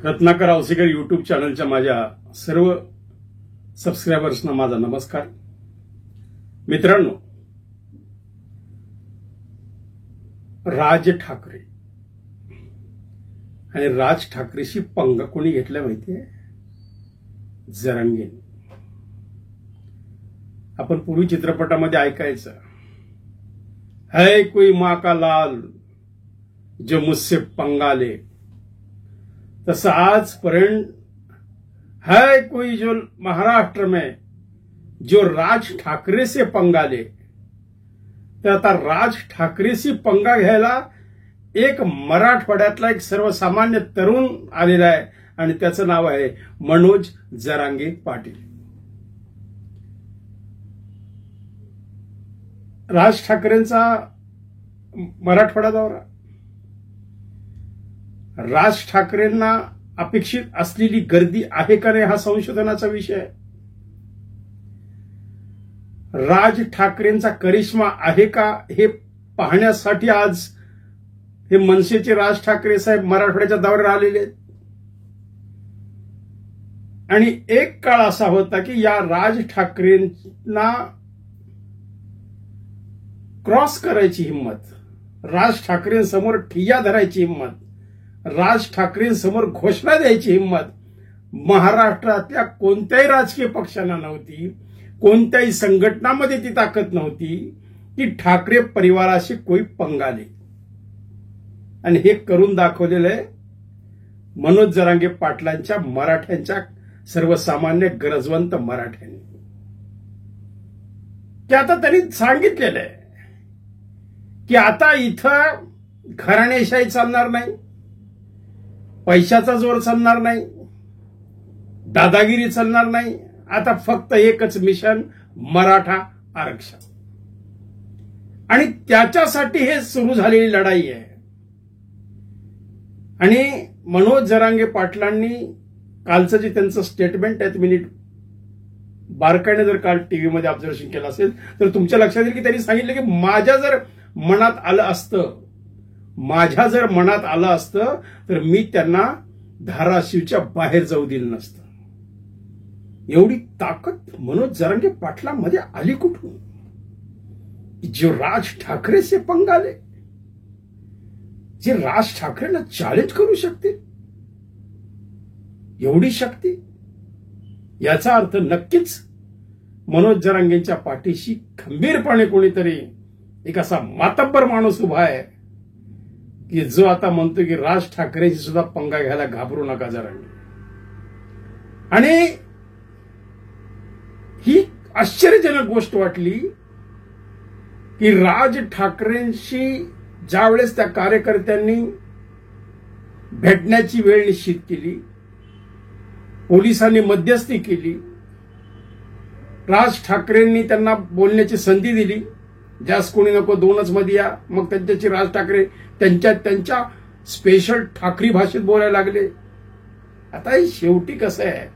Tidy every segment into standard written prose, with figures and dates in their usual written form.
Ratnakar Ausekar YouTube चॅनलच्या माझ्या सर्व सबस्क्रायबर्सना माझा नमस्कार. मित्रांनो, राज ठाकरे आणि राज ठाकरेशी पंगा कोणी घेतला माहितीये? जरांगे. आपण पूर्वी चित्रपटामध्ये ऐकायचं, है कोई माँ का लाल जो मुझसे पंगा ले, तसं आजपर्यंत है कोई जो महाराष्ट्र में जो राज ठाकरे से पंगा ले, तर आता राज ठाकरेशी पंगा घ्यायला एक मराठवाड्यातला एक सर्वसामान्य तरुण आलेला आहे आणि त्याचं नाव आहे मनोज जरांगे पाटील. राज ठाकरेंचा मराठवाडा दौरा, राज ठाकरेंना अपेक्षित असलेली गर्दी आहे का नाही हा संशोधनाचा विषय आहे. राज ठाकरेंचा करिश्मा आहे का हे पाहण्यासाठी आज हे मनसेचे राज ठाकरे साहेब मराठवाड्याच्या दौऱ्यावर आलेले आहेत. आणि एक काळ असा होता की या राज ठाकरेंना क्रॉस करायची हिंमत, राज ठाकरेंसमोर ठिय्या धरायची हिंमत, राज ठाकरेंसमोर घोषणा द्यायची हिंमत महाराष्ट्रातल्या कोणत्याही राजकीय पक्षांना नव्हती, कोणत्याही संघटनामध्ये ती ताकद नव्हती की ठाकरे परिवाराशी कोई पंगा ले. आणि हे करून दाखवलेलं आहे मनोज जरांगे पाटलांच्या मराठ्यांच्या सर्वसामान्य गरजवंत मराठ्यांनी. की आता त्यांनी सांगितलेलं आहे की आता इथं घराणेशाही चालणार नाही, पैशाचा जोर चालणार नाही, दादागिरी चालणार नाही. आता फक्त एकच मिशन, मराठा आरक्षण. आणि त्याच्यासाठी हे सुरू झालेली लढाई आहे. आणि मनोज जरांगे पाटलांनी कालचं जे त्यांचं स्टेटमेंट आहे, तुम्ही बारकाईने जर काल टीव्हीमध्ये ऑब्झर्वेशन केलं असेल तर तुमच्या लक्षात येईल की त्यांनी सांगितलं की माझ्या जर मनात आलं असतं तर मी त्यांना धाराशिवच्या बाहेर जाऊ दिलं नसतं. एवढी ताकद मनोज जरांगे पाटलांमध्ये आली कुठून? जो राज ठाकरे से पंगा ले, जे राज ठाकरेला चॅलेंज करू शकते, एवढी शक्ती. याचा अर्थ नक्कीच मनोज जरांगेंच्या पाठीशी खंबीरपणे कोणीतरी एक असा मातब्बर माणूस उभा आहे की जो आता म्हणतो की राज ठाकरेशी सुद्धा पंगा घ्यायला घाबरू नका जरांगे. आणि ही आश्चर्यजनक गोष्ट वाटली की राज ठाकरेंशी ज्यावेळेस त्या कार्यकर्त्यांनी भेटण्याची वेळ निश्चित केली, पोलिसांनी मध्यस्थी केली, राज ठाकरेंनी त्यांना बोलण्याची संधी दिली, जास्त कोणी नको, दोनच मध्ये या. मग त्यांच्याशी राज ठाकरे त्यांच्या स्पेशल ठाकरी भाषेत बोलायला लागले. आता शेवटी कसं आहे,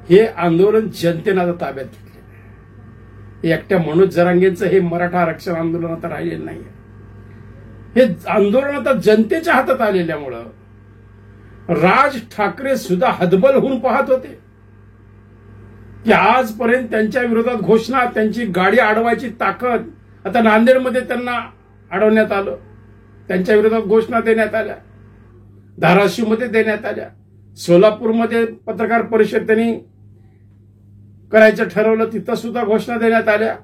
हे आंदोलन जनतेनं आता ताब्यात घेतलेलं आहे. एकट्या मनोज जरांगेंचं हे मराठा आरक्षण आंदोलन आता राहिलेलं नाहीये. हे आंदोलन आता जनतेच्या हातात आलेल्यामुळं राज ठाकरे सुद्धा हतबल होऊन पाहत होते की आजपर्यंत त्यांच्या विरोधात घोषणा, त्यांची गाडी अडवायची ताकद, आता नांदेडमध्ये त्यांना अडवण्यात आलं, त्यांच्या विरोधात घोषणा देण्यात आल्या, धाराशिवमध्ये देण्यात आल्या, सोलापूरमध्ये पत्रकार परिषद त्यांनी करायचं ठरवलं, तिथं सुद्धा घोषणा देण्यात आल्या.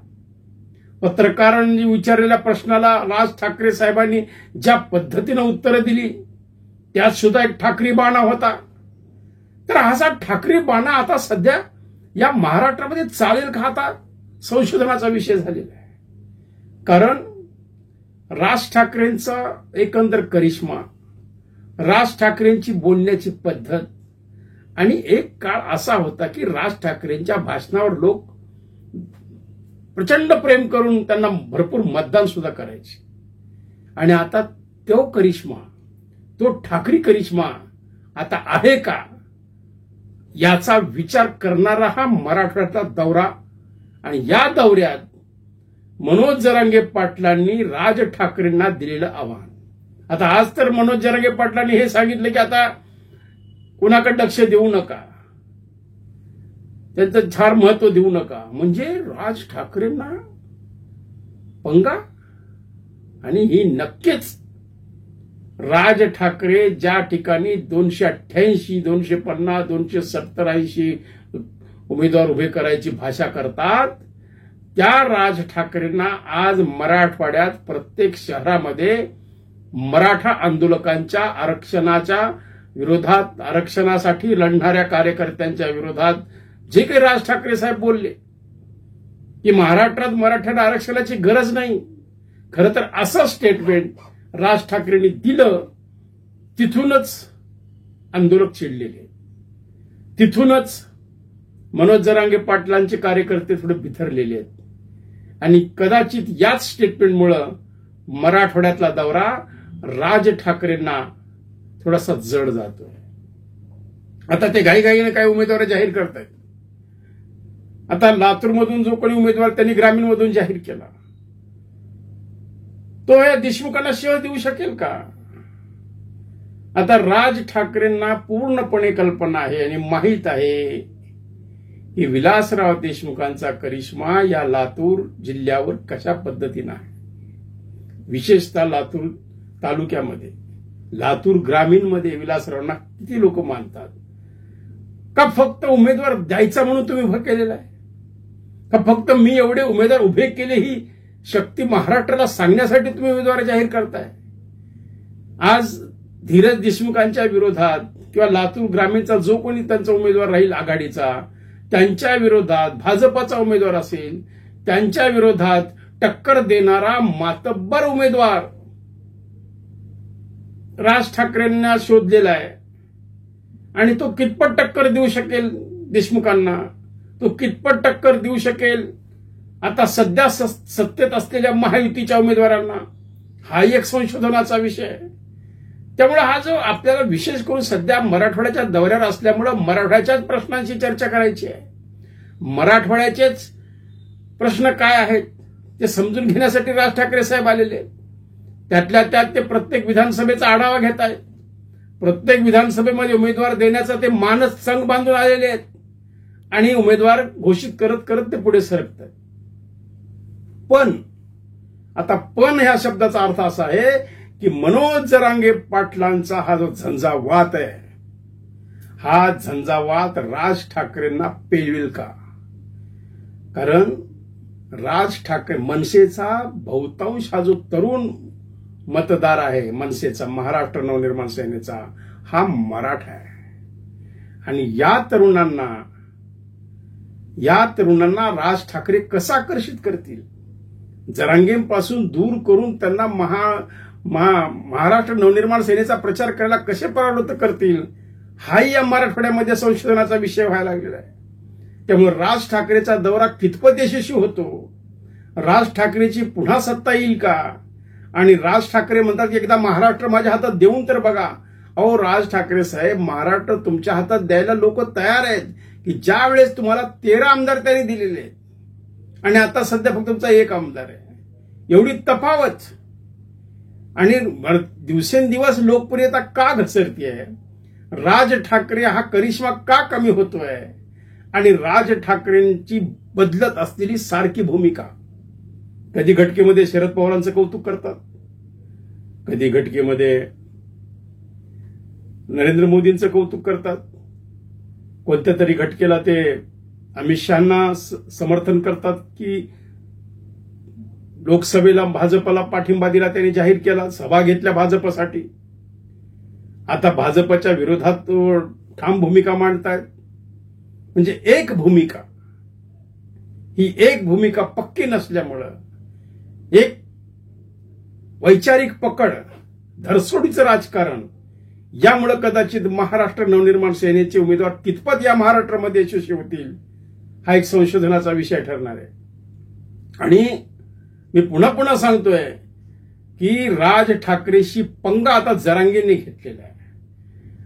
पत्रकारांनी विचारलेल्या प्रश्नाला राज ठाकरे साहेबांनी ज्या पद्धतीनं उत्तरं दिली त्यात सुद्धा एक ठाकरी बाणा होता. तर असा ठाकरी बाणा आता सध्या या महाराष्ट्रामध्ये चालेल का, आता संशोधनाचा विषय झालेला आहे. कारण राज ठाकरेंचा एकंदर करिश्मा, राज ठाकरेंची बोलण्याची पद्धत, आणि एक काळ असा होता की राज ठाकरेंच्या भाषणावर लोक प्रचंड प्रेम करून त्यांना भरपूर मतदान सुद्धा करायचे. आणि आता तो करिश्मा, तो ठाकरी करिश्मा आता आहे का याचा विचार करणारा हा मराठवाड्यातला दौरा. आणि या दौऱ्यात मनोज जरांगे पाटलांनी राज ठाकरेंना दिलेलं आव्हान. आता आज तर मनोज जरांगे पाटलांनी हे सांगितलं की आता कुणाकडे लक्ष देऊ नका, त्यांचं फार महत्व देऊ नका. म्हणजे राज ठाकरेंना पंगा. आणि ही नक्कीच राज ठाकरे ज्या ठिकाणी 288, 250, 270, 80 उमेदवार उभे करायची भाषा करतात, त्या राज ठाकरेंना आज मराठवाड्यात प्रत्येक शहरामध्ये मराठा आंदोलकांच्या आरक्षणाच्या विरोधात, आरक्षणासाठी लढणाऱ्या कार्यकर्त्यांच्या विरोधात जे काही राज ठाकरे साहेब बोलले की महाराष्ट्रात मराठ्यांना आरक्षणाची गरज नाही, खरं तर असं स्टेटमेंट राज ठाकरेंनी दिलं, तिथूनच आंदोलक चिडलेले, तिथूनच मनोज जरांगे पाटलांचे कार्यकर्ते थोडे बिथरलेले आहेत. आणि कदाचित याच स्टेटमेंटमुळे मराठवाड्यातला दौरा राज ठाकरेंना थोडासा जड जातोय. आता ते घाईघाईने काही उमेदवार जाहीर करतायत. आता लातूरमधून जो कोणी उमेदवार त्यांनी ग्रामीणमधून जाहीर केला, तो या देशमुखांना शिव देऊ शकेल का? आता राज ठाकरेंना पूर्णपणे कल्पना आहे आणि माहीत आहे की विलासराव देशमुखांचा करिश्मा या लातूर जिल्ह्यावर कशा पद्धतीनं आहे. विशेषतः लातूर तालुक्यामध्ये, लातूर ग्रामीणमध्ये विलासरावांना किती लोक मानतात. का फक्त उमेदवार द्यायचा म्हणून तुम्ही उभं केलेला आहे? का फक्त मी एवढे उमेदवार उभे केले ही शक्ती महाराष्ट्राला सांगण्यासाठी तुम्ही उमेदवार जाहीर करताय? आज धीरज देशमुखांच्या विरोधात किंवा लातूर ग्रामीणचा जो कोणी त्यांचा उमेदवार राहील आघाडीचा, त्यांच्या विरोधात भाजपचा उमेदवार असेल, त्यांच्या विरोधात टक्कर देणारा मातब्बर उमेदवार राज ठाकरेंना शोधलेला आहे. आणि तो कितपत टक्कर देऊ शकेल देशमुखांना, तो कितपत टक्कर देऊ शकेल आता सध्या सत्तेत असलेल्या महायुतीच्या उमेदवारांना, हा एक संशोधनाचा विषय आहे. त्यामुळे हा जो आपल्याला विशेष करून सध्या मराठवाड्याच्या दौऱ्यावर असल्यामुळे मराठवाड्याच्याच प्रश्नांची चर्चा करायची आहे. मराठवाड्याचेच प्रश्न काय आहेत ते समजून घेण्यासाठी राज ठाकरे साहेब आलेले आहेत. त्यातल्या त्यात ते प्रत्येक विधानसभेचा आढावा घेत आहेत. प्रत्येक विधानसभेमध्ये उमेदवार देण्याचा ते मानस संघ बांधून आलेले आहेत आणि उमेदवार घोषित करत करत ते पुढे सरकत आहेत. पण ह्या शब्दाचा अर्थ असा आहे की मनोज जरांगे पाटलांचा हा जो झंझावात आहे, हा झंझावात राज ठाकरेंना पेलवेल का? कारण राज ठाकरे मनसेचा बहुतांश हा जो तरुण मतदार आहे मनसेचा, महाराष्ट्र नवनिर्माण सेनेचा, हा मराठा आहे. आणि या तरुणांना राज ठाकरे कसा आकर्षित करतील? जरांगेंपासून दूर करून त्यांना महाराष्ट्र नवनिर्माण सेनेचा प्रचार करायला कसे परावृत्त करतील? हाही या मराठवाड्यामध्ये संशोधनाचा विषय व्हायला लागलेला आहे. त्यामुळे राज ठाकरेचा दौरा कितपत यशस्वी होतो, राज ठाकरेची पुन्हा सत्ता येईल का? आणि राज ठाकरे म्हणतात की एकदा महाराष्ट्र माझ्या हातात देऊन तर बघा. अहो राज ठाकरे साहेब, महाराष्ट्र तुमच्या हातात द्यायला लोक तयार आहेत की ज्या वेळेस तुम्हाला 13 आमदार त्यांनी दिलेले आहेत आणि आता सध्या फक्त तुमचा 1 आमदार आहे. एवढी तफावत. आणि दिवसेंदिवस लोकप्रियता का घसरतीये? राज ठाकरे हा करिश्मा का कमी होतोय? आणि राज ठाकरेंची बदलत असलेली सारखी भूमिका. कधी घटकेमध्ये शरद पवारांचं कौतुक करतात, कधी घटकेमध्ये नरेंद्र मोदींचं कौतुक करतात, कोणत्या तरी घटकेला ते अमित शहांना समर्थन करतात की लोकसभेला भाजपला पाठिंबा दिला, त्यांनी जाहीर केला, सभा घेतल्या भाजपसाठी. आता भाजपच्या विरोधात ठाम भूमिका मांडतायत. म्हणजे एक भूमिका पक्की नसल्यामुळं, एक वैचारिक पकड, धरसोडीचं राजकारण, यामुळे कदाचित महाराष्ट्र नवनिर्माण सेनेचे उमेदवार कितपत या महाराष्ट्रामध्ये यशस्वी होतील हा एक संशोधनाचा विषय ठरणार आहे. आणि मी पुन्हा पुन्हा सांगतोय की राज ठाकरेशी पंगा आता जरांगेंनी घेतलेला आहे.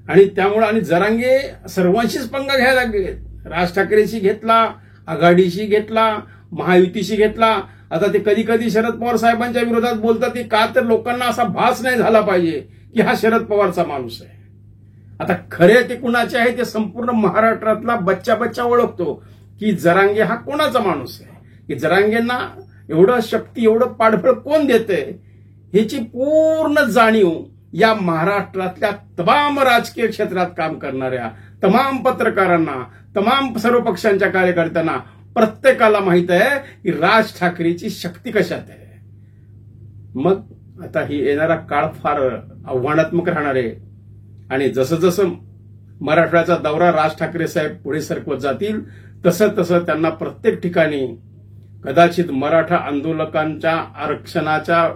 आणि त्यामुळे आणि जरांगे सर्वांशीच पंगा घ्यायला लागले. राज ठाकरेशी घेतला, आघाडीशी घेतला, महायुतीशी घेतला. आता ते कधी कधी शरद पवार साहेबांच्या विरोधात बोलतात की का तर लोकांना असा भास नाही झाला पाहिजे की हा शरद पवारचा माणूस आहे. आता खरे ते कुणाचे आहे ते संपूर्ण महाराष्ट्रातला बच्चा बच्चा ओळखतो की जरांगे हा कोणाचा माणूस आहे, की जरांगेंना एवढं शक्ती एवढं पाठबळ कोण देतंय ह्याची पूर्ण जाणीव या महाराष्ट्रातल्या तमाम राजकीय क्षेत्रात काम करणाऱ्या तमाम पत्रकारांना, तमाम सर्व पक्षांच्या कार्यकर्त्यांना प्रत्येकाला माहित आहे की राज ठाकरेची शक्ती कशात आहे. मग आता ही येणारा काळ फार आव्हानात्मक राहणार आहे आणि जसं जसं मराठवाड्याचा दौरा राज ठाकरे साहेब पुढे सरकवत जातील तसं तसं त्यांना प्रत्येक ठिकाणी कदाचित मराठा आंदोलकांच्या आरक्षणाच्या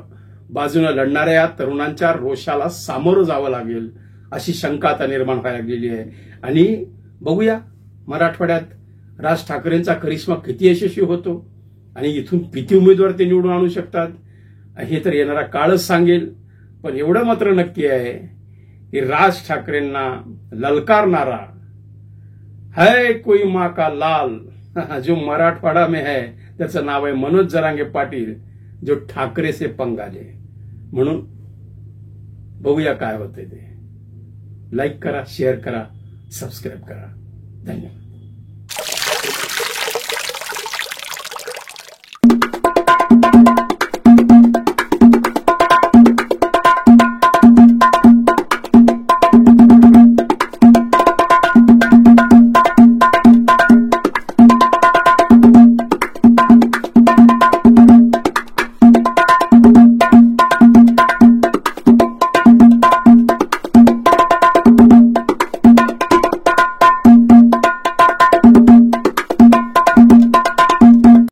बाजूने लढणाऱ्या तरुणांच्या रोषाला सामोरं जावं लागेल अशी शंका आता निर्माण व्हायला लागलेली आहे. आणि बघूया मराठवाड्यात राज ठाकरेंचा करिश्मा किती यशस्वी होतो आणि इथून किती उमेदवार ते निवडून आणू शकतात हे तर येणारा काळच सांगेल. पण एवढं मात्र नक्की आहे की राज ठाकरेंना ललकारणारा है कोई माँ का लाल जो मराठवाडा में है त्याचं नाव आहे मनोज जरांगे पाटील जो ठाकरे से पंगा ले. म्हणून बघूया काय होतंय ते. लाईक करा, शेअर करा, सबस्क्राईब करा. धन्यवाद.